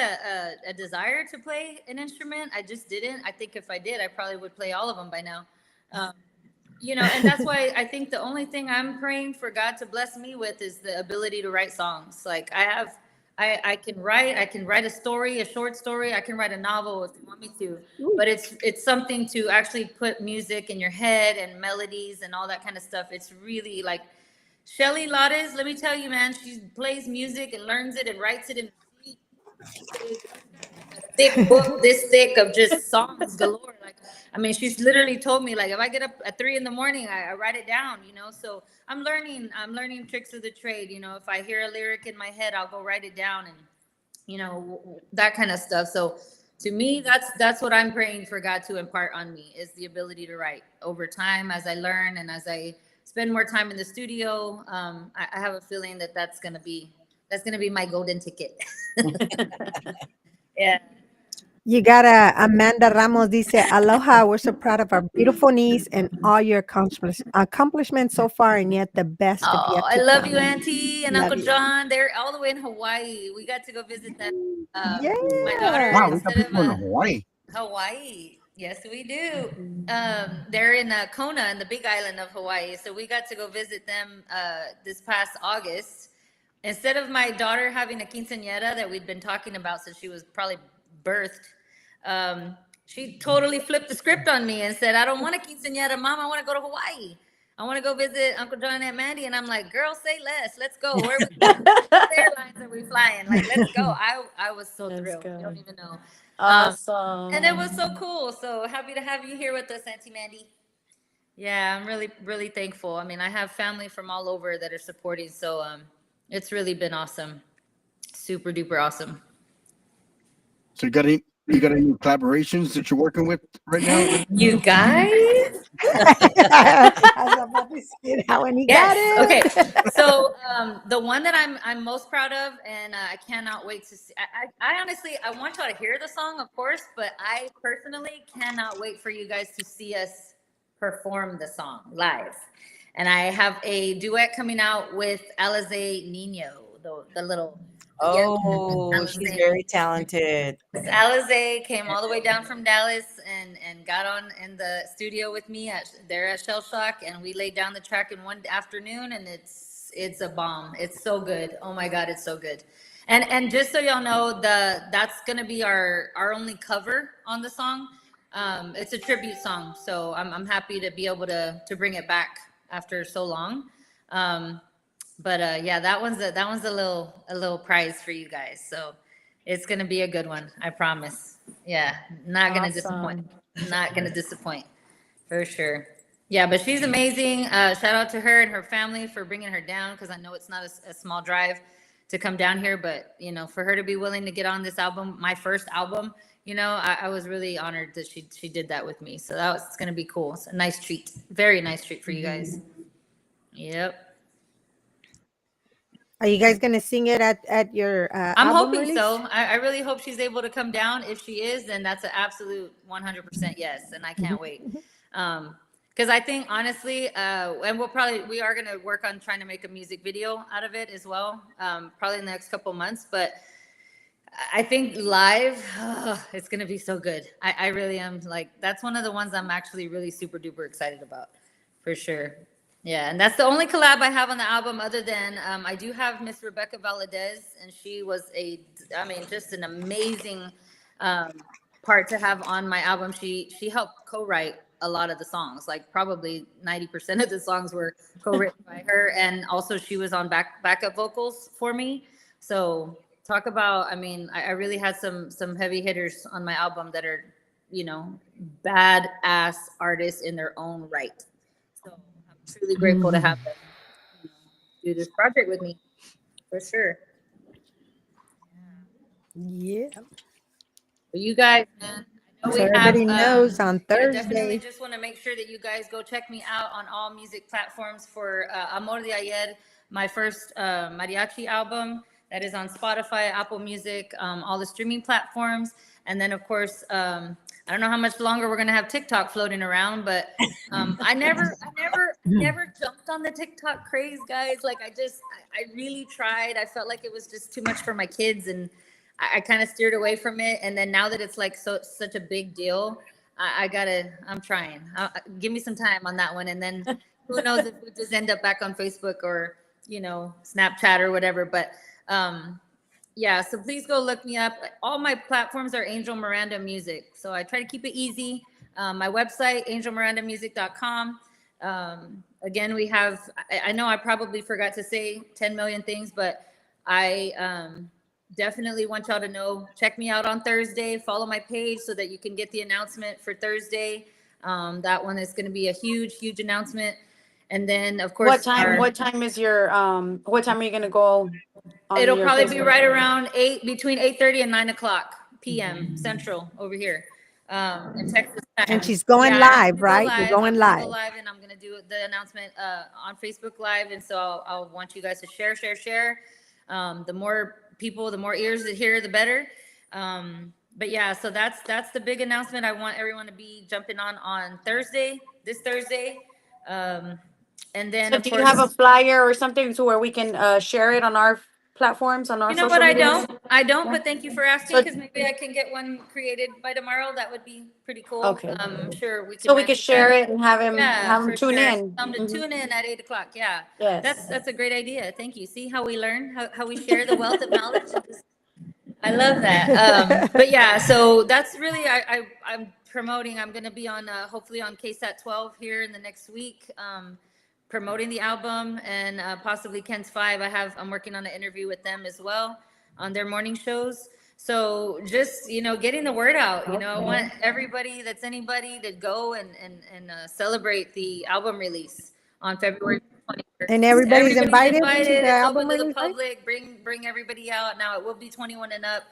a desire to play an instrument. I just didn't. I think if I did, I probably would play all of them by now. Um, and that's why I think the only thing I'm praying for God to bless me with is the ability to write songs. Like I can write a story, a short story. I can write a novel if you want me to, but it's something to actually put music in your head and melodies and all that kind of stuff. It's really like Shelly Lattes. Let me tell you, man, she plays music and learns it and writes it in a thick book this thick of just songs galore. Like, I mean, she's literally told me, like, if I get up at 3 a.m, I write it down, so I'm learning tricks of the trade. If I hear a lyric in my head, I'll go write it down, and that kind of stuff. So to me, that's what I'm praying for God to impart on me, is the ability to write over time as I learn and as I spend more time in the studio. I have a feeling that's gonna be my golden ticket. Yeah. You got Amanda Ramos dice, Aloha, we're so proud of our beautiful niece and all your accomplishments so far, and yet the best of Oh, yet I to love come. you, Auntie and Love Uncle you. John. They're all the way in Hawaii. We got to go visit them. My daughter, Wow, Yeah. we got instead of people in Hawaii. Hawaii. Yes, we do. They're in Kona, in the Big Island of Hawaii. So we got to go visit them this past August. Instead of my daughter having a quinceañera that we'd been talking about since she was probably birthed, she totally flipped the script on me and said, I don't want a quinceañera, Mom. I want to go to Hawaii. I want to go visit Uncle John and Aunt Mandy. And I'm like, girl, say less. Let's go. Where are we going? What airlines are we flying? Like, let's go. I was so Let's thrilled. go. You don't even know. Awesome. And it was so cool. So happy to have you here with us, Auntie Mandy. Yeah, I'm really, really thankful. I mean, I have family from all over that are supporting. So it's really been awesome. Super duper awesome. So you got You got any collaborations that you're working with right now? You guys? I was about to say that when he got Yes. Okay. it. So the one that I'm most proud of, and I cannot wait to see. I honestly I want y'all to hear the song, of course, but I personally cannot wait for you guys to see us perform the song live. And I have a duet coming out with Alize Nino, the little young Oh, she's Alize. very talented. Alize came all the way down from Dallas and got on in the studio with me there at Shell Shock, and we laid down the track in one afternoon, and it's a bomb. It's so good. Oh my God, it's so good. And just so y'all know, that's gonna be our only cover on the song. It's a tribute song, so I'm happy to be able to bring it back after so long. But yeah, that one's a little prize for you guys. So it's gonna be a good one, I promise. Yeah, not gonna disappoint. Not gonna disappoint for sure. Yeah, but she's amazing. Shout out to her and her family for bringing her down, because I know it's not a small drive to come down here, but you know, for her to be willing to get on this album, my first album, you know, I was really honored that she did that with me. So that was gonna be cool. It's a nice treat, very nice treat for you guys. Yep. Are you guys gonna sing it at your I'm album hoping release? so. I really hope she's able to come down. If she is, then that's an absolute 100% yes, and I can't wait. Because I think honestly, and we are gonna work on trying to make a music video out of it as well, probably in the next couple months. But I think live, it's gonna be so good. I really am. Like, that's one of the ones I'm actually really super duper excited about, for sure. Yeah, and that's the only collab I have on the album, other than I do have Miss Rebecca Valadez, and she was just an amazing part to have on my album. She helped co-write a lot of the songs, like probably 90% of the songs were co-written by her, and also she was on backup vocals for me. So talk about, I really had some heavy hitters on my album that are, you know, badass artists in their own right. So I'm truly grateful to have them, you know, do this project with me, for sure. Yeah. But you guys, man, I know So we everybody have. knows on Yeah, definitely. Thursday. Just want to make sure that you guys go check me out on all music platforms for Amor de Ayer, my first mariachi album that is on Spotify, Apple Music, all the streaming platforms, and then of course, I don't know how much longer we're gonna have TikTok floating around, but I never jumped on the TikTok craze, guys. Like, I really tried. I felt like it was just too much for my kids, and I kind of steered away from it. And then now that it's like such a big deal, I'm trying. Give me some time on that one. And then who knows if we just end up back on Facebook or, you know, Snapchat or whatever. But yeah, so please go look me up. All my platforms are Angel Miranda Music. So I try to keep it easy. My website, angelmirandamusic.com. Again, we have, I know I probably forgot to say 10 million things, but I definitely want y'all to know, check me out on Thursday, follow my page so that you can get the announcement for Thursday. That one is going to be a huge announcement. And then of course, What time is your what time are you gonna go on it'll your probably be Facebook? right around between 8:30 and 9 o'clock PM Central over here in Texas time. And she's going Yeah, live, I'm gonna go right? You're live. going I'm gonna go live. live, and I'm gonna do the announcement on Facebook Live. And so I'll want you guys to share. The more people, the more ears that hear, the better. But yeah, so that's the big announcement. I want everyone to be jumping on Thursday, this Thursday. And then So of do you have a course, flyer or something to where we can share it on our platforms, on our you know social what? media? I don't, Yeah. but thank you for asking, So because maybe I can get one created by tomorrow. That would be pretty cool. okay. I'm sure we can So we could manage share that. it and have Yeah, him for tune sure. in. Tell 'em to tune in at 8 o'clock. Yeah, Yes. that's a great idea. Thank you. See how we learn, how we share the wealth of knowledge. I love that. But yeah, so that's really I'm promoting. I'm going to be on hopefully on KSAT 12 here in the next week, promoting the album, and possibly Ken's 5. I'm working on an interview with them as well on their morning shows. So just, you know, getting the word out. You know, I want everybody that's anybody to go and celebrate the album release on February 21st. And everybody's Everybody's invited to invited. the It's album open to the release, right? public. Bring everybody out. Now it will be 21 and up.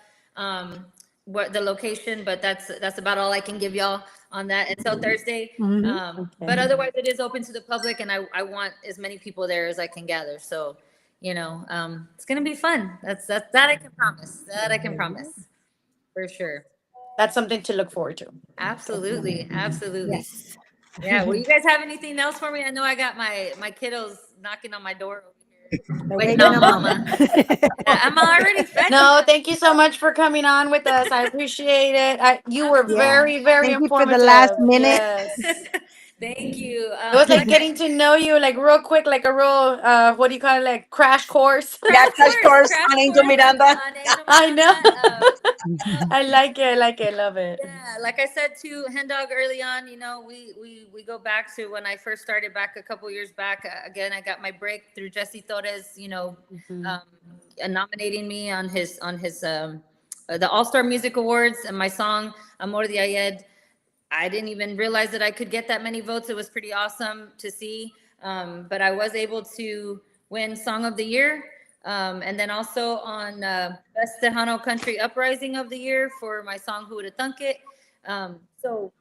what the location, but that's about all I can give y'all on that until Thursday. Mhm. But otherwise, it is open to the public, and I want as many people there as I can gather. So, it's gonna be fun. That I can promise. That I can promise for sure. That's something to look forward to. Absolutely, absolutely. Yes. Yeah. Well, you guys have anything else for me? I know I got my kiddos knocking on my door over here, They're waiting waiting on on mama. mama. I'm already fed. No, thank you so much for coming on with us. I appreciate it. You were Yeah. very, very Thank you for the last informative. minute. Yes. Thank you. It was like Like getting to know you like real quick, like a real what do you call it, like crash course. Yeah, crash course crash on Angel course Miranda. on Angel I know. Miranda. I like it. I like it. Love it. Yeah, like I said to Hen Dog early on, we go back to when I first started back a couple years back. Again, I got my break through Jesse Torres, nominating me on his the All Star Music Awards, and my song Amor de Ayed. I didn't even realize that I could get that many votes. It was pretty awesome to see. But I was able to win Song of the Year. And then also on Best Tejano Country Uprising of the Year for my song Who Would Have Thunk It. So,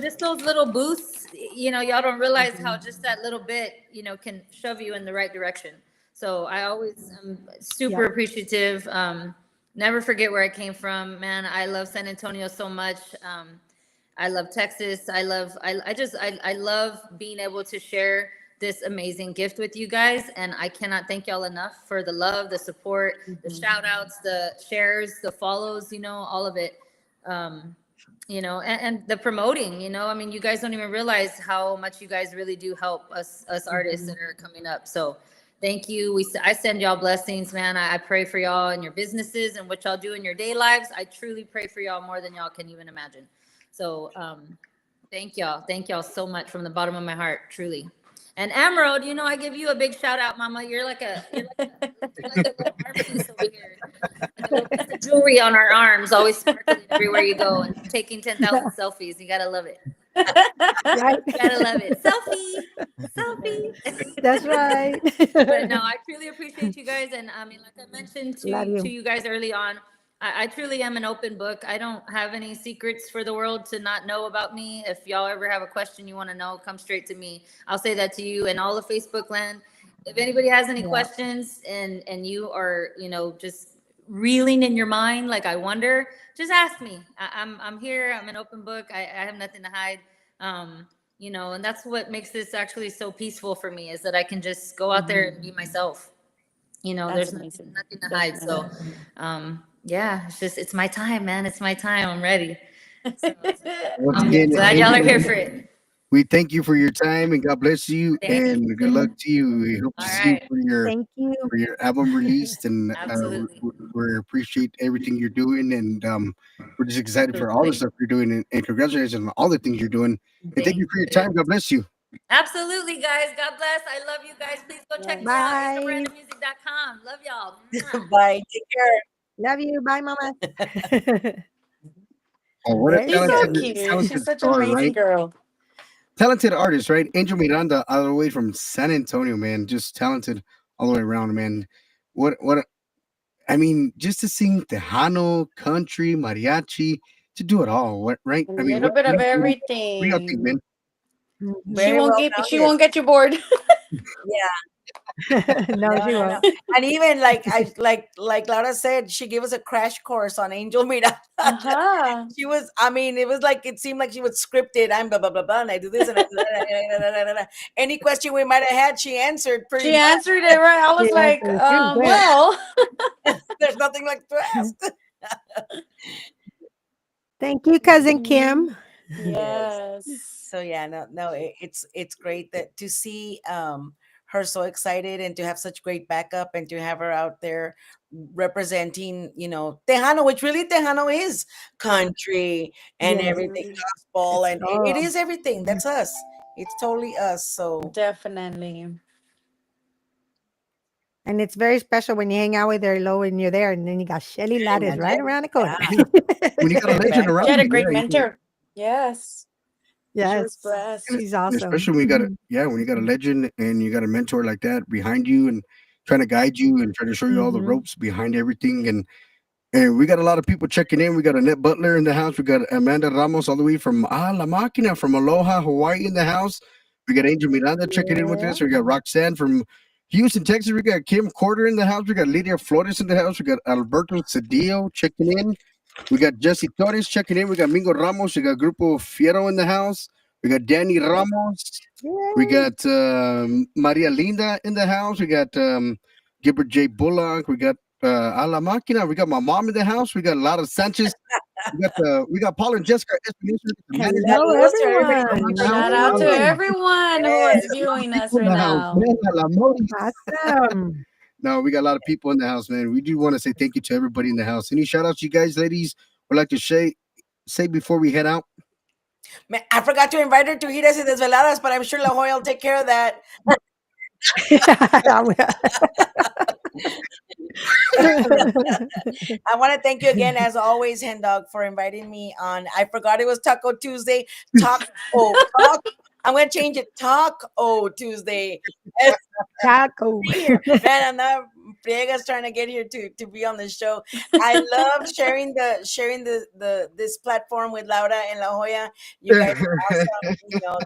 just those little boosts, y'all don't realize how just that little bit, can shove you in the right direction. So I always am super appreciative. Never forget where I came from. Man, I love San Antonio so much. I love Texas. I love being able to share this amazing gift with you guys. And I cannot thank y'all enough for the love, the support, the shout outs, the shares, the follows, all of it. And the promoting, I mean, you guys don't even realize how much you guys really do help us artists that are coming up. So thank you. I send y'all blessings, man. I pray for y'all and your businesses and what y'all do in your day lives. I truly pray for y'all more than y'all can even imagine. So thank y'all. Thank y'all so much from the bottom of my heart, truly. And Emerald, I give you a big shout out, Mama. You're like a little arm piece over here. Like a little piece of jewelry on our arms, always sparkling everywhere you go and taking 10,000 selfies. You gotta love it. Right? You gotta love it. Selfie. That's right. But no, I truly appreciate you guys. And I mean, like I mentioned Love you. to you guys early on, I truly am an open book. I don't have any secrets for the world to not know about me. If y'all ever have a question you want to know, come straight to me. I'll say that to you and all of Facebook land. If anybody has any questions and you are, just reeling in your mind, like I wonder, just ask me. I'm here. I'm an open book. I have nothing to hide. And that's what makes this actually so peaceful for me is that I can just go out there and be myself. There's amazing. nothing to hide. So, yeah, it's my time, man. It's my time. I'm ready. So, Once I'm again, glad y'all are here for it. we thank you for your time and God bless you Thank you. and good luck to you. We hope to All see you right. Thank you. for your album released and Absolutely. we appreciate everything you're doing and we're just excited for all the stuff you're doing and congratulations on all the things you're doing. And thank you for your time. God bless you. Absolutely, guys. God bless. I love you guys. Please go check me out. Bye. InstaMirandaMusic.com. Love y'all. Mwah. Bye. Take care. Love you. Bye, mama. Oh, what a She's so talented, cute. talented She's such an star, amazing right? girl. Talented artist, right? Angel Miranda, all the way from San Antonio, man. Just talented all the way around, man. I mean, just to sing Tejano, country, mariachi, to do it all, right? A I mean, little bit of what do y'all think, everything. man? Very well She rounded. won't get you bored. Yeah. No, she No. won't. And even like Laura said, she gave us a crash course on Angel Miranda. Uh-huh. She was, I mean, it seemed like she was scripted. I'm blah blah blah blah, and I do this and I do that. Any question we might have had, she answered pretty She much. answered it right. I was She like, answered pretty quick. well. There's nothing like to ask. Thank you, cousin Kim. Yes. So yeah, no, it's great that to see her so excited and to have such great backup and to have her out there representing, Tejano, which really Tejano is country and Yes. everything, gospel, It's and it all. is everything. That's us. It's totally us. So Definitely. And it's very special when you hang out with her low and you're there, and then you got Shelly Lattes right around the corner. When you got a legend She had around a you, great yeah, mentor. Yes. She was Yes, blessed. she's awesome. especially when you got when you got a legend and you got a mentor like that behind you and trying to guide you and trying to show you all the Mhm. ropes behind everything and And we got a lot of people checking in. We got Annette Butler in the house. We got Amanda Ramos all the way from La Máquina from Aloha, Hawaii in the house. We got Angel Miranda checking in with Yeah. us. We got Roxanne from Houston, Texas. We got Kim Corder in the house. We got Lydia Flores in the house. We got Alberto Cedillo checking in. We got Jesse Torres checking in. We got Mingo Ramos. We got Grupo Fiero in the house. We got Danny Ramos. We Yay. got Maria Linda in the house. We got Gilbert J. Bullock. We got A La Máquina. We got my mom in the house. We got Lara Sanchez. We got Paul and Jessica Espinosa, the manager Hello, Saludos to everybody from in everyone. the house. Shout out to Yay. everyone who is Yes. viewing us People in right the house, now. man. A la Modi. Awesome. No, we got a lot of people in the house, man. We do want to say thank you to everybody in the house. Any shout outs, you guys, ladies, would like to say before we head out? Man, I forgot to invite her to Giras y Desveladas, but I'm sure La Joya will take care of that. I want to thank you again, as always, Hen Dog, for inviting me on. I forgot it was Taco Tuesday. Talk. I'm going to change it. Tuesday. Taco. Man, I'm not. Friega's trying to get here to be on the show. I love sharing this platform with Laura and La Joya. You guys are awesome.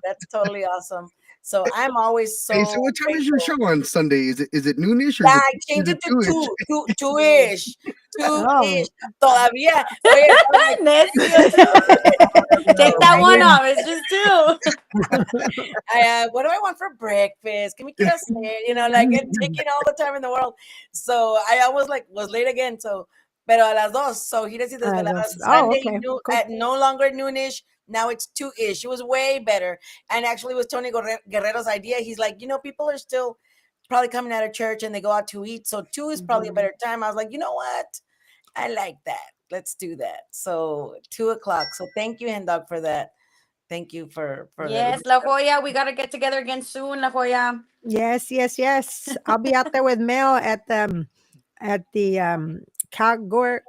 That's totally awesome. So I'm always so. Hey, so what time is your grateful. show on Sunday? Is it noonish or Yeah, is I it, changed is it it to two-ish? two-ish. Oh. Two-ish. Todavía. Oye, I'm like, Necio too. Take that one man, off. It's just two. what do I want for breakfast? Can we get us like it's taking all the time in the world. So I almost was late again. So, pero a las dos. So he does desveladas Oh, Sunday okay. Cool. at no longer noonish. Now it's two-ish. It was way better. And actually, it was Tony Guerrero's idea. He's like, people are still probably coming out of church and they go out to eat. So 2 is probably a better time. I was like, you know what? I like that. Let's do that. So 2:00. So thank you, Hendog, for that. Thank you for Yes, La Joya. We got to get together again soon, La Joya. Yes. I'll be out there with Mel at the cowgirl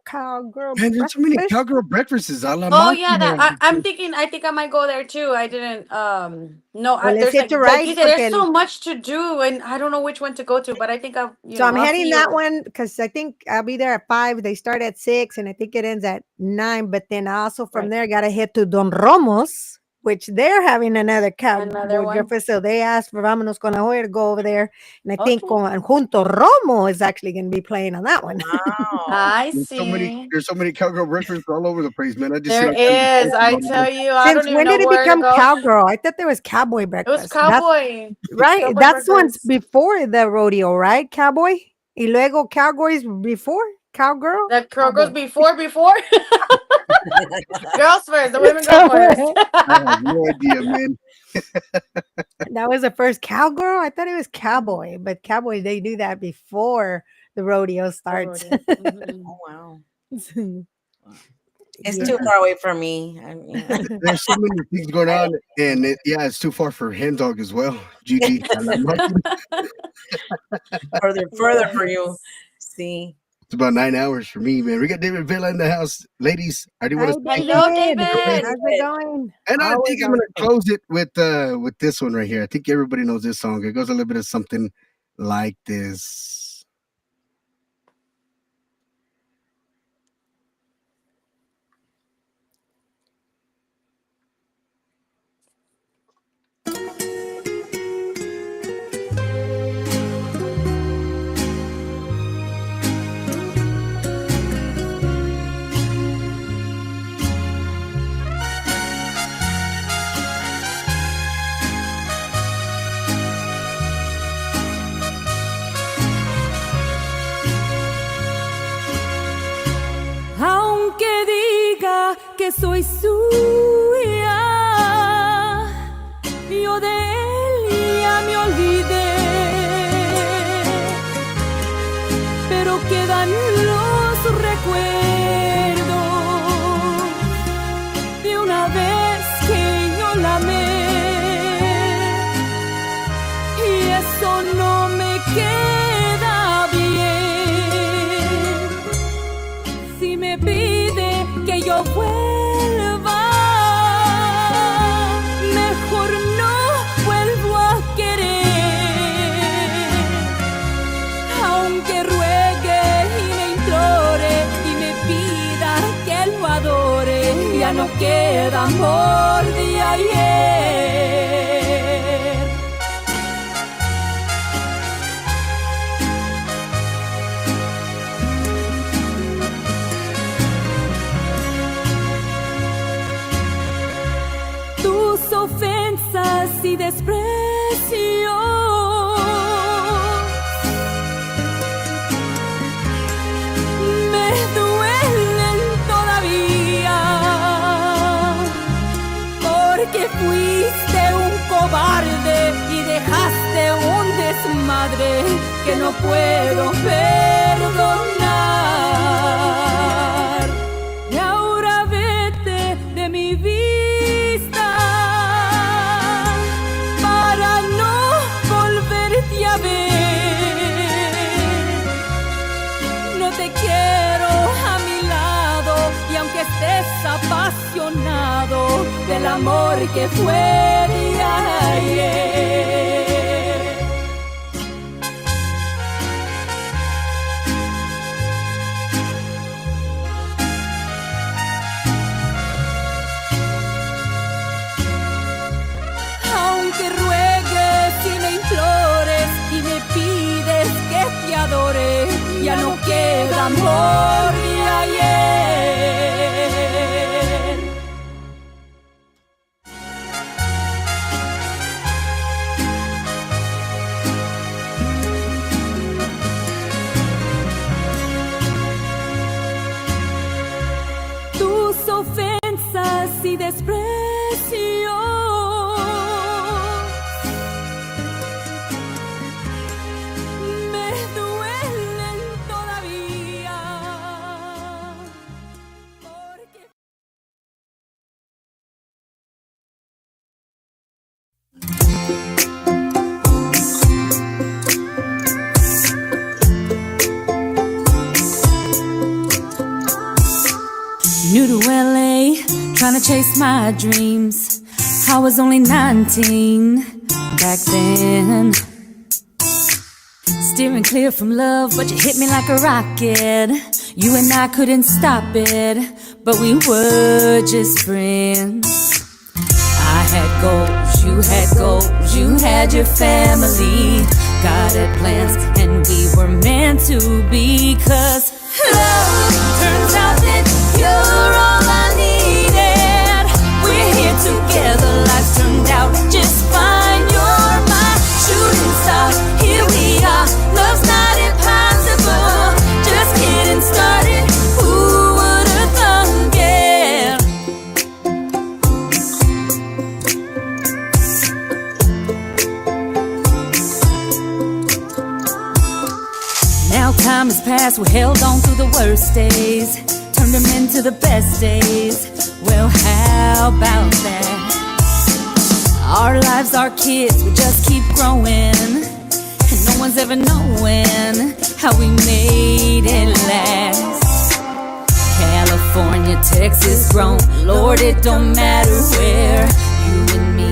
Man, there's so many breakfast. cowgirl breakfasts. A la Oh yeah, Máquina. I think I might go there too. I didn't no, Well, let's there's hit the like right you said, there's porque so much to do and I don't know which one to go to, but I think I'll so I'm I'll heading see that you. one because I think I'll be there at 5. They start at 6 and I think it ends at 9. But then I also from Right. there got to head to Don Romo's, which they're having another Another cowboy one. breakfast. So they asked for Vámonos con La Joya to go over there. And I think Okay. Junto Romo is actually going to be playing on that one. Wow. I There's see. so many cowgirl breakfasts all over the place, man. I just There see all is. I tell you, I Since don't even when know did it where to become go. cowgirl? I thought there was cowboy It was breakfast. cowboy. Right. Cowboy That's once breakfast. before the rodeo, right? Cowboy. Y luego cowboys before cowgirl. The girl goes Cowboy. before. Girls first. The women go So, first. I have no idea, man. that was the first cowgirl. I thought it was cowboy, but cowboy they do that before the rodeo starts. Mhm. Oh, wow. It's Yeah. too far away from me. There's so many things going on, and it's too far for Hen Dog as well. GG. A la Máquina. further for you. See. It's about 9 hours for me, man. We got David Villa in the house. Ladies, I do want to Hi, say Hello, David. David. How's it going? and I Always think I'm gonna awesome. close it with this one right here. I think everybody knows this song. It goes a little bit of something like this. Aunque diga que soy suya, yo de él ya me olvidé, pero quedan los recuerdos de una vez que yo la amé, y eso no me queda bien. Si me pide que yo vuelva, mejor no vuelvo a querer. Aunque ruegue y me implore, queda amor de ayer. Tus ofensas y desprecios me duelen todavía, porque fuiste un cobarde y dejaste un desmadre que no puedo perdonar. Y ahora vete de mi vista para no volverte a ver. No te quiero a mi lado, y aunque estés apasionado del amor que fue de ayer. Aunque ruegues y me implores y me pides que te adore, ya no queda amor de ayer. Tus ofensas y desprecios me duelen todavía, porque new to LA, trying to chase my dreams. I was only 19 back then. Steering clear from love, but you hit me like a rocket. You and I couldn't stop it, but we were just friends. I had goals, you had goals, you had your family. God had plans, and we were meant to be. 'Cause love turns out that you're all I needed. We're here together, life's turned out just fine. You're my shooting star, here we are. Love's not impossible, just getting started. Who would've thunk it? Now time has passed, we held on through the worst days, turned them into the best days. Well, how about that? Our lives, our kids, we just keep growing, and no one's ever knowing how we made it last. California, Texas, grown, Lord, it don't matter where. You and me,